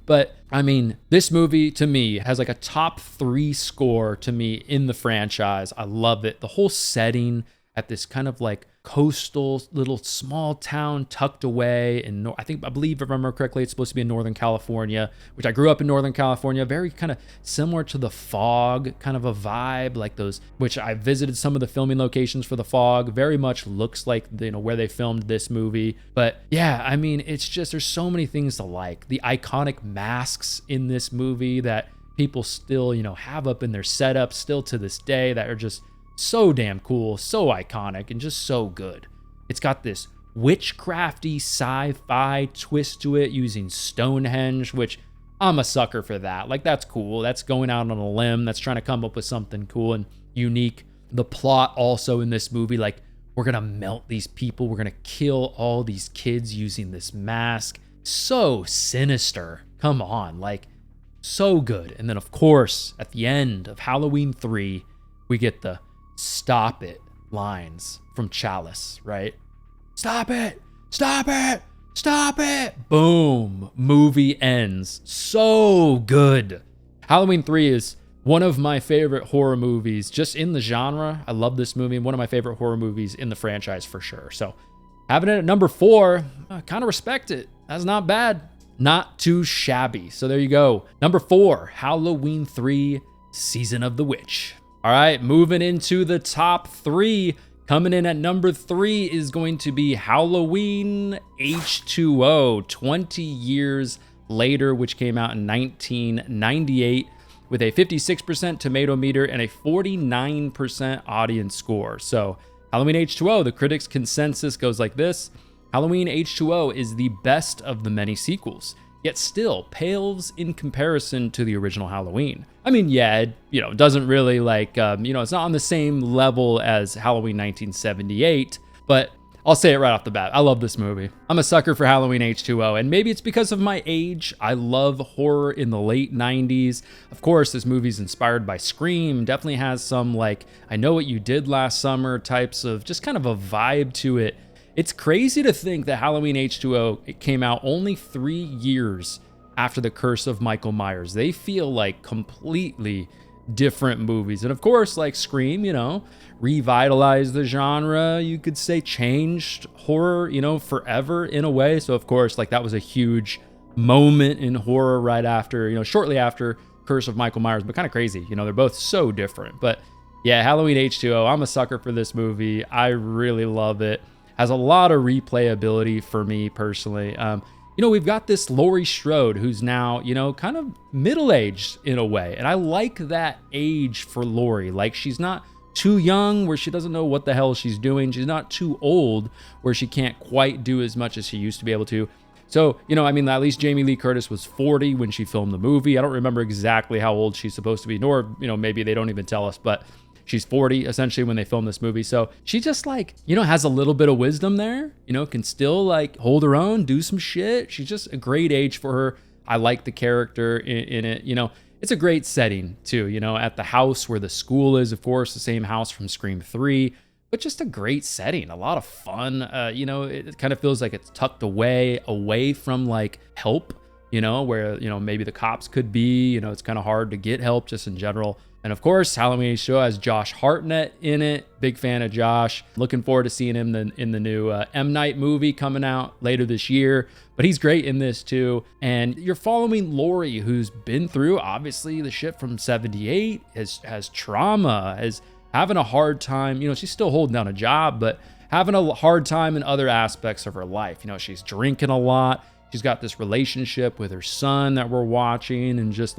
But I mean, this movie to me has like a top 3 score to me in the franchise. I love it. The whole setting at this kind of like coastal little small town tucked away in, I believe if I remember correctly, it's supposed to be in Northern California, which I grew up in Northern California, very kind of similar to The Fog, kind of a vibe like those, which I visited some of the filming locations for The Fog, very much looks like, where they filmed this movie. But yeah, I mean, it's just, there's so many things to like. The iconic masks in this movie that people still, have up in their setup still to this day that are just so damn cool, so iconic, and just so good. It's got this witchcrafty sci-fi twist to it using Stonehenge, which I'm a sucker for that. Like, that's cool. That's going out on a limb. That's trying to come up with something cool and unique. The plot also in this movie, like, we're going to melt these people. We're going to kill all these kids using this mask. So sinister. Come on. Like, so good. And then, of course, at the end of Halloween 3, we get the "Stop it" lines from Chalice, right? Stop it! Stop it! Stop it! Boom. Movie ends. So good. Halloween 3 is one of my favorite horror movies just in the genre. I love this movie. One of my favorite horror movies in the franchise for sure. So having it at number 4, I kind of respect it. That's not bad. Not too shabby. So there you go. Number 4, Halloween 3, Season of the Witch. All right, moving into the top 3. Coming in at number 3 is going to be Halloween H2O, 20 years later, which came out in 1998 with a 56% tomato meter and a 49% audience score. So Halloween H2O, the critics' consensus goes like this. Halloween H2O is the best of the many sequels, yet still pales in comparison to the original Halloween. I mean, yeah, it doesn't really it's not on the same level as Halloween 1978, but I'll say it right off the bat. I love this movie. I'm a sucker for Halloween H2O, and maybe it's because of my age. I love horror in the late 90s. Of course, this movie's inspired by Scream, definitely has some I Know What You Did Last Summer types of just kind of a vibe to it. It's crazy to think that Halloween H2O, it came out only 3 years after The Curse of Michael Myers. They feel like completely different movies. And of course, like Scream, revitalized the genre, you could say changed horror, forever in a way. So of course, that was a huge moment in horror right after, shortly after Curse of Michael Myers, but kind of crazy. They're both so different. But yeah, Halloween H2O, I'm a sucker for this movie. I really love it. Has a lot of replayability for me personally. We've got this Laurie Strode who's now, kind of middle-aged in a way. And I like that age for Laurie. She's not too young where she doesn't know what the hell she's doing. She's not too old where she can't quite do as much as she used to be able to. So, at least Jamie Lee Curtis was 40 when she filmed the movie. I don't remember exactly how old she's supposed to be, nor, maybe they don't even tell us, but she's 40 essentially when they filmed this movie. So she just has a little bit of wisdom there, can still hold her own, do some shit. She's just a great age for her. I like the character in it. It's a great setting too, at the house where the school is, of course, the same house from Scream 3, but just a great setting, a lot of fun. It kind of feels like it's tucked away from help, where, maybe the cops could be, it's kind of hard to get help just in general. And of course, Halloween H2O has Josh Hartnett in it. Big fan of Josh. Looking forward to seeing him in the new M. Night movie coming out later this year. But he's great in this too. And you're following Laurie, who's been through, obviously, the shit from 78, has trauma, is having a hard time. She's still holding down a job, but having a hard time in other aspects of her life. She's drinking a lot. She's got this relationship with her son that we're watching, and just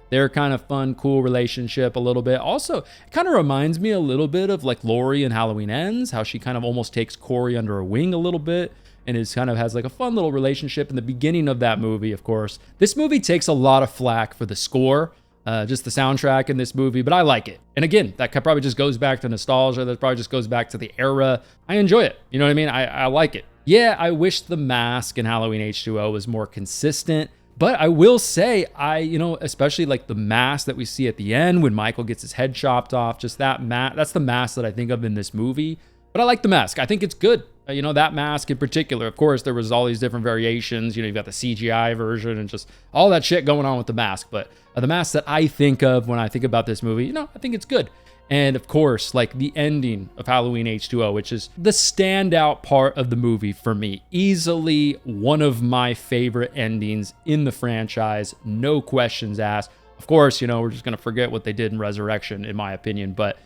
their kind of fun, cool relationship a little bit. Also, it kind of reminds me a little bit of Laurie in Halloween Ends, how she kind of almost takes Corey under her wing a little bit and has a fun little relationship in the beginning of that movie, of course. This movie takes a lot of flack for the score, just the soundtrack in this movie, but I like it. And again, that probably just goes back to nostalgia. That probably just goes back to the era. I enjoy it. You know what I mean? I like it. Yeah, I wish the mask in Halloween H2O was more consistent. But I will say, especially the mask that we see at the end when Michael gets his head chopped off, just that's the mask that I think of in this movie. But I like the mask. I think it's good. That mask in particular. Of course, there was all these different variations. You've got the CGI version and just all that shit going on with the mask. But the mask that I think of when I think about this movie, I think it's good. And of course, the ending of Halloween H2O, which is the standout part of the movie for me. Easily one of my favorite endings in the franchise. No questions asked. Of course, we're just going to forget what they did in Resurrection, in my opinion. But,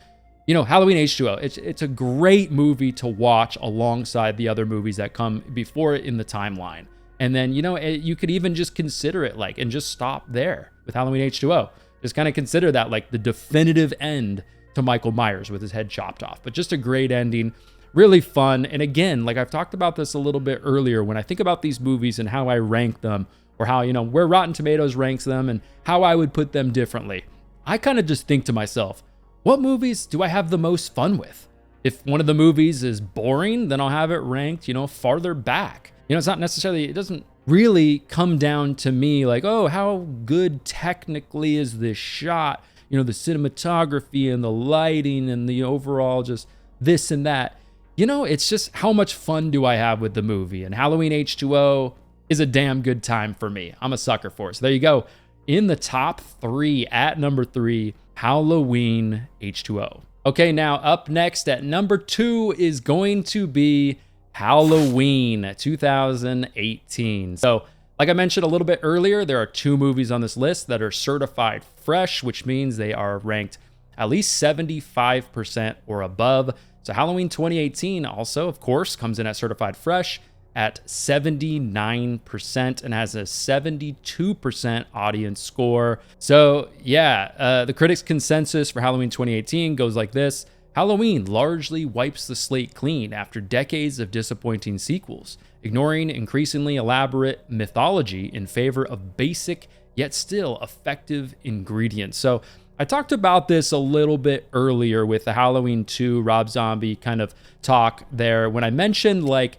Halloween H2O, it's a great movie to watch alongside the other movies that come before it in the timeline. And then, you could even just consider it and just stop there with Halloween H2O. Just kind of consider that the definitive end to Michael Myers with his head chopped off. But just a great ending, really fun. And again, I've talked about this a little bit earlier, when I think about these movies and how I rank them, or how, where Rotten Tomatoes ranks them and how I would put them differently. I kind of just think to myself, what movies do I have the most fun with? If one of the movies is boring, then I'll have it ranked, farther back. It's not necessarily, it doesn't really come down to me oh, how good technically is this shot? The cinematography and the lighting and the overall just this and that. it's just how much fun do I have with the movie? And Halloween H2O is a damn good time for me. I'm a sucker for it. So there you go. In the top 3, at number 3, Halloween H2O. Okay, now up next at number 2 is going to be Halloween 2018. So, like I mentioned a little bit earlier, there are 2 movies on this list that are certified fresh, which means they are ranked at least 75% or above. So Halloween 2018 also, of course, comes in at certified fresh at 79% and has a 72% audience score. So yeah, the critics' consensus for Halloween 2018 goes like this. Halloween largely wipes the slate clean after decades of disappointing sequels, ignoring increasingly elaborate mythology in favor of basic yet still effective ingredients. So I talked about this a little bit earlier with the Halloween 2 Rob Zombie kind of talk there when I mentioned, like,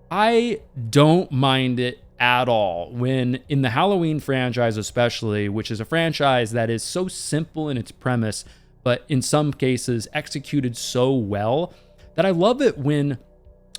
I don't mind it at all when in the Halloween franchise especially, which is a franchise that is so simple in its premise, but in some cases executed so well, that I love it when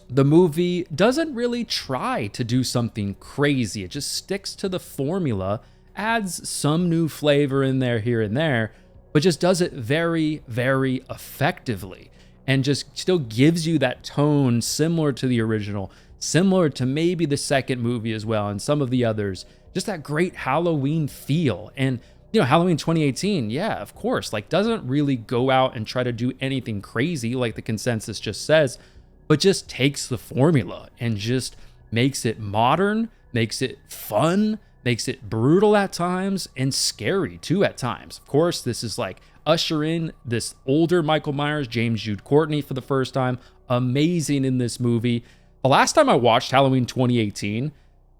the movie doesn't really try to do something crazy. It just sticks to the formula, adds some new flavor in there here and there, but just does it very, very effectively and just still gives you that tone similar to the original, similar to maybe the second movie as well and some of the others. Just that great Halloween feel. And Halloween 2018, yeah, of course, like doesn't really go out and try to do anything crazy like the consensus just says, but just takes the formula and just makes it modern, makes it fun, makes it brutal at times and scary too at times. Of course, this is like usher in this older Michael Myers, James Jude Courtney for the first time. Amazing in this movie. The last time I watched Halloween 2018,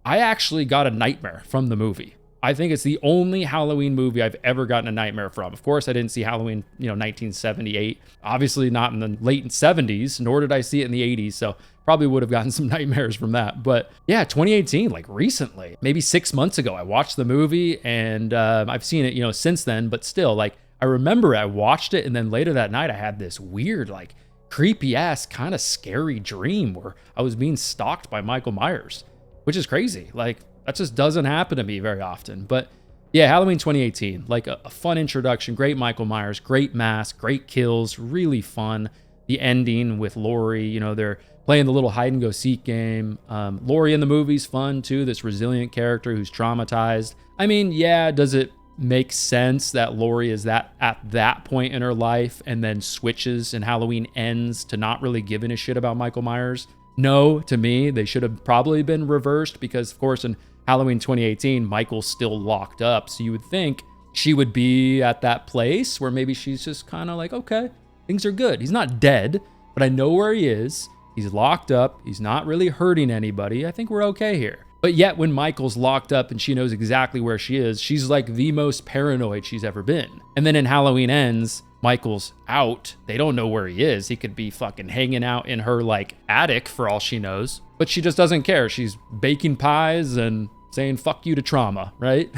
I actually got a nightmare from the movie. I think it's the only Halloween movie I've ever gotten a nightmare from. Of course, I didn't see Halloween, 1978. Obviously not in the late 70s, nor did I see it in the 80s. So probably would have gotten some nightmares from that. But yeah, 2018, like recently, maybe 6 months ago, I watched the movie and I've seen it, since then. But still, like I remember I watched it and then later that night I had this weird, like creepy ass kind of scary dream where I was being stalked by Michael Myers, which is crazy. Like, that just doesn't happen to me very often. But yeah, Halloween 2018, like a fun introduction, great Michael Myers, great mask, great kills, really fun. The ending with Laurie, they're playing the little hide and go seek game. Laurie in the movie's fun too, this resilient character who's traumatized. I mean, yeah, does it make sense that Laurie is at that point in her life and then switches and Halloween ends to not really giving a shit about Michael Myers? No, to me, they should have probably been reversed because, of course, in Halloween 2018, Michael's still locked up. So you would think she would be at that place where maybe she's just kind of like, okay, things are good. He's not dead, but I know where he is. He's locked up. He's not really hurting anybody. I think we're okay here. But yet when Michael's locked up and she knows exactly where she is, she's like the most paranoid she's ever been. And then in Halloween Ends, Michael's out. They don't know where he is. He could be fucking hanging out in her like attic for all she knows. But she just doesn't care. She's baking pies and saying fuck you to trauma, right?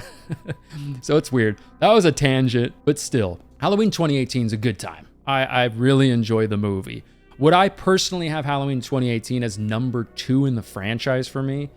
So it's weird. That was a tangent, but still. Halloween 2018 is a good time. I really enjoy the movie. Would I personally have Halloween 2018 as number 2 in the franchise for me?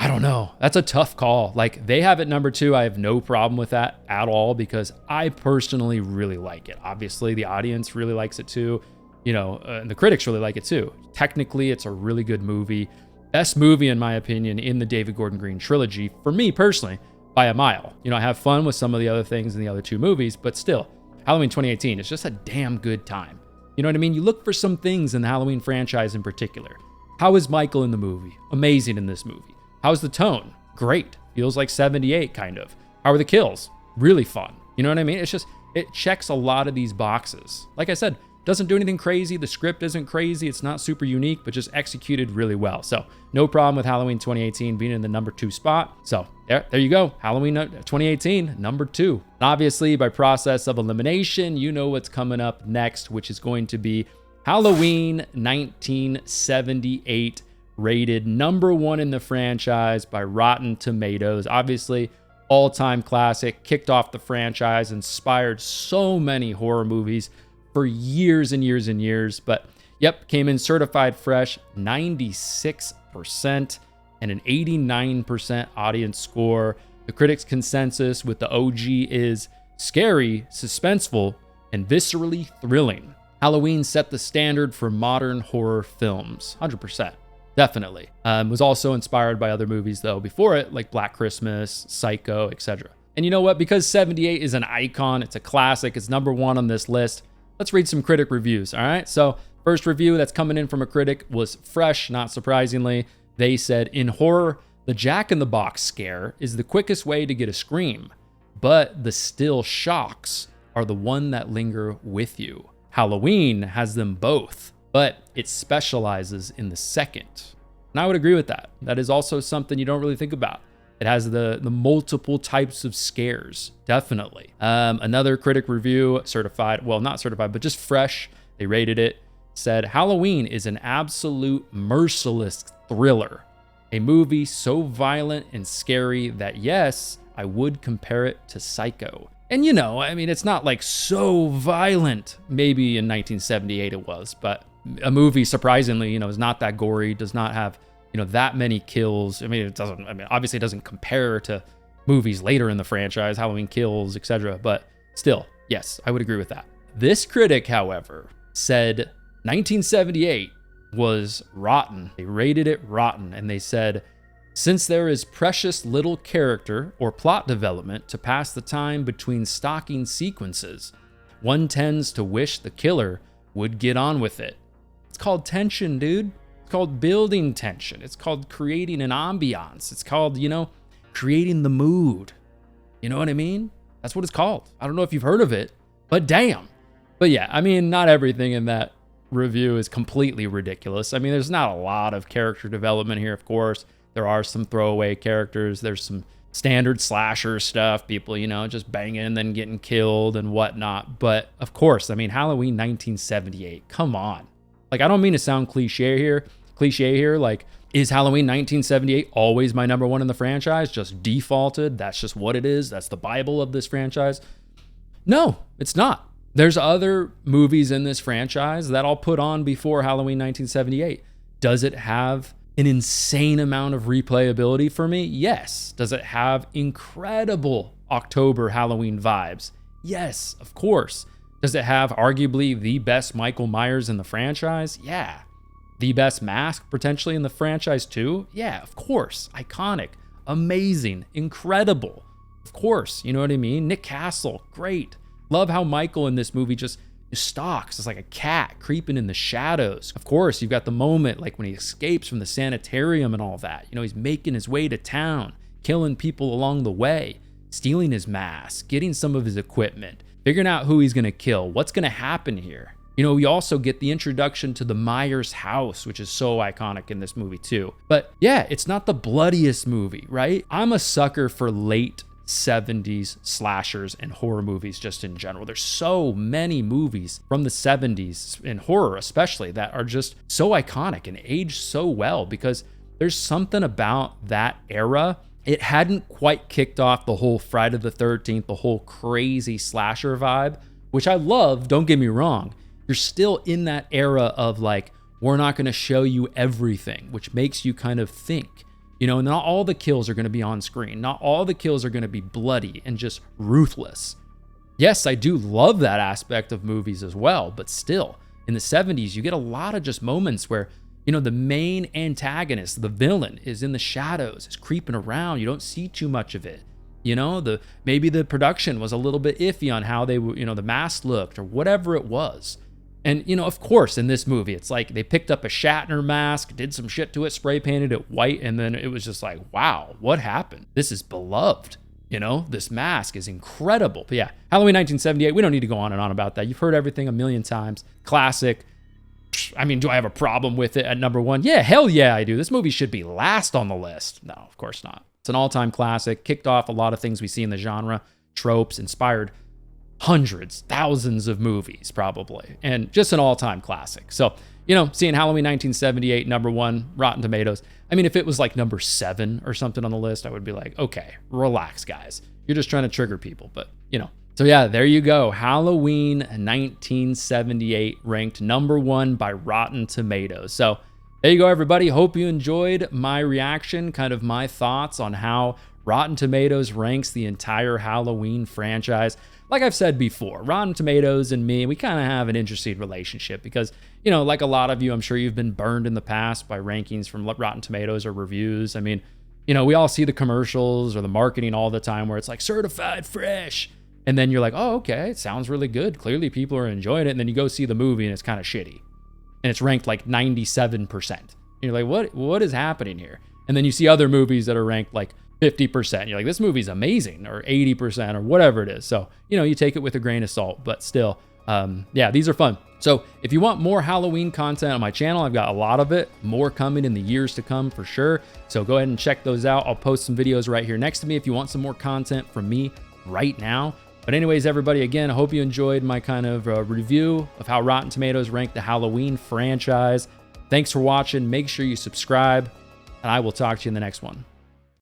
I don't know. That's a tough call. Like, they have it number 2. I have no problem with that at all because I personally really like it. Obviously, the audience really likes it too. And the critics really like it too. Technically, it's a really good movie. Best movie, in my opinion, in the David Gordon Green trilogy, for me personally, by a mile. I have fun with some of the other things in the other 2 movies, but still, Halloween 2018 is just a damn good time. You know what I mean? You look for some things in the Halloween franchise in particular. How is Michael in the movie? Amazing in this movie. How's the tone? Great. Feels like 78 kind of. How are the kills? Really fun. You know what I mean? It's just, it checks a lot of these boxes. Like I said, doesn't do anything crazy. The script isn't crazy. It's not super unique, but just executed really well. So no problem with Halloween 2018 being in the number 2 spot. So there you go. Halloween 2018, number 2. And obviously, by process of elimination, you know what's coming up next, which is going to be Halloween 1978, rated number 1 in the franchise by Rotten Tomatoes. Obviously, all-time classic, kicked off the franchise, inspired so many horror movies for years and years and years. But Yep, came in certified fresh, 96%, and an 89% audience score. The critics' consensus with the OG is scary, suspenseful, and viscerally thrilling. Halloween set the standard for modern horror films, 100%. Definitely. Was also inspired by other movies, though, before it, like Black Christmas, Psycho, etc. And you know what? Because 78 is an icon, it's a classic, it's number one on this list, let's read some critic reviews, all right? So, first review that's coming in from a critic was fresh, not surprisingly. They said, in horror, the Jack-in-the-Box scare is the quickest way to get a scream, but the still shocks are the one that linger with you. Halloween has them both, but it specializes in the second. And I would agree with that. That is also something you don't really think about. It has the multiple types of scares, definitely. Another critic review, certified, well, not certified, but just fresh, they rated it, said, Halloween is an absolute merciless thriller. A movie so violent and scary that, yes, I would compare it to Psycho. And you know, I mean, it's not like so violent. Maybe in 1978 it was, but a movie, surprisingly, you know, is not that gory, does not have, you know, that many kills. I mean, obviously it doesn't compare to movies later in the franchise, Halloween Kills, etc. But still, yes, I would agree with that. This critic, however, said 1978 was rotten. They rated it rotten, and they said, since there is precious little character or plot development to pass the time between stalking sequences, one tends to wish the killer would get on with it. It's called tension, dude. It's called building tension. It's called creating an ambiance. It's called, you know, creating the mood. You know what I mean? That's what it's called. I don't know if you've heard of it, but damn. But yeah, I mean, not everything in that review is completely ridiculous. I mean, there's not a lot of character development here, of course. There are some throwaway characters. There's some standard slasher stuff, people, you know, just banging and then getting killed and whatnot. But of course, I mean, Halloween 1978, come on. Like, I don't mean to sound cliche here. Like, is Halloween 1978 always my number one in the franchise? Just defaulted? That's just what it is? That's the Bible of this franchise? No, it's not. There's other movies in this franchise that I'll put on before Halloween 1978. Does it have an insane amount of replayability for me? Yes. Does it have incredible October Halloween vibes? Yes, of course. Does it have arguably the best Michael Myers in the franchise? Yeah. The best mask potentially in the franchise too? Yeah, of course. Iconic, amazing, incredible. Of course, you know what I mean? Nick Castle, great. Love how Michael in this movie just stalks. It's like a cat creeping in the shadows. Of course, you've got the moment like when he escapes from the sanitarium and all that. You know, he's making his way to town, killing people along the way, stealing his mask, getting some of his equipment, figuring out who he's gonna kill, what's gonna happen here. You know, we also get the introduction to the Myers house, which is so iconic in this movie too. But yeah, it's not the bloodiest movie, right? I'm a sucker for late 70s slashers and horror movies just in general. There's so many movies from the 70s in horror especially that are just so iconic and age so well because there's something about that era. It hadn't quite kicked off the whole Friday the 13th, the whole crazy slasher vibe, which I love, don't get me wrong. You're still in that era of like, we're not going to show you everything, which makes you kind of think. You know, not all the kills are going to be on screen. Not all the kills are going to be bloody and just ruthless. Yes, I do love that aspect of movies as well, but still, in the 70s, you get a lot of just moments where, you know, the main antagonist, the villain, is in the shadows, is creeping around. You don't see too much of it. You know, maybe the production was a little bit iffy on how they, you know, the mask looked or whatever it was. And, you know, of course, in this movie, it's like they picked up a Shatner mask, did some shit to it, spray painted it white, and then it was just like, wow, what happened? This is beloved. You know, this mask is incredible. But yeah, Halloween 1978, we don't need to go on and on about that. You've heard everything a million times. Classic. I mean, do I have a problem with it at number one? Yeah, hell yeah, I do. This movie should be last on the list. No, of course not. It's an all-time classic. Kicked off a lot of things we see in the genre. Tropes, inspired hundreds, thousands of movies probably, and just an all-time classic. So, you know, seeing Halloween 1978, number one, Rotten Tomatoes. I mean, if it was like number 7 or something on the list, I would be like, okay, relax, guys. You're just trying to trigger people. But, you know, So yeah, there you go. Halloween 1978 ranked #1 by Rotten Tomatoes. So there you go, everybody. Hope you enjoyed my reaction, kind of my thoughts on how Rotten Tomatoes ranks the entire Halloween franchise. Like I've said before, Rotten Tomatoes and me, we kind of have an interesting relationship because, you know, like a lot of you, I'm sure you've been burned in the past by rankings from Rotten Tomatoes or reviews. I mean, you know, we all see the commercials or the marketing all the time where it's like certified fresh. And then you're like, oh, okay, it sounds really good. Clearly people are enjoying it. And then you go see the movie and it's kind of shitty. And it's ranked like 97%. And you're like, what is happening here? And then you see other movies that are ranked like 50%. You're like, this movie's amazing, or 80%, or whatever it is. So, you know, you take it with a grain of salt, but still, yeah, these are fun. So if you want more Halloween content on my channel, I've got a lot of it, more coming in the years to come for sure. So go ahead and check those out. I'll post some videos right here next to me if you want some more content from me right now. But anyways, everybody, again, I hope you enjoyed my kind of review of how Rotten Tomatoes ranked the Halloween franchise. Thanks for watching. Make sure you subscribe, and I will talk to you in the next one.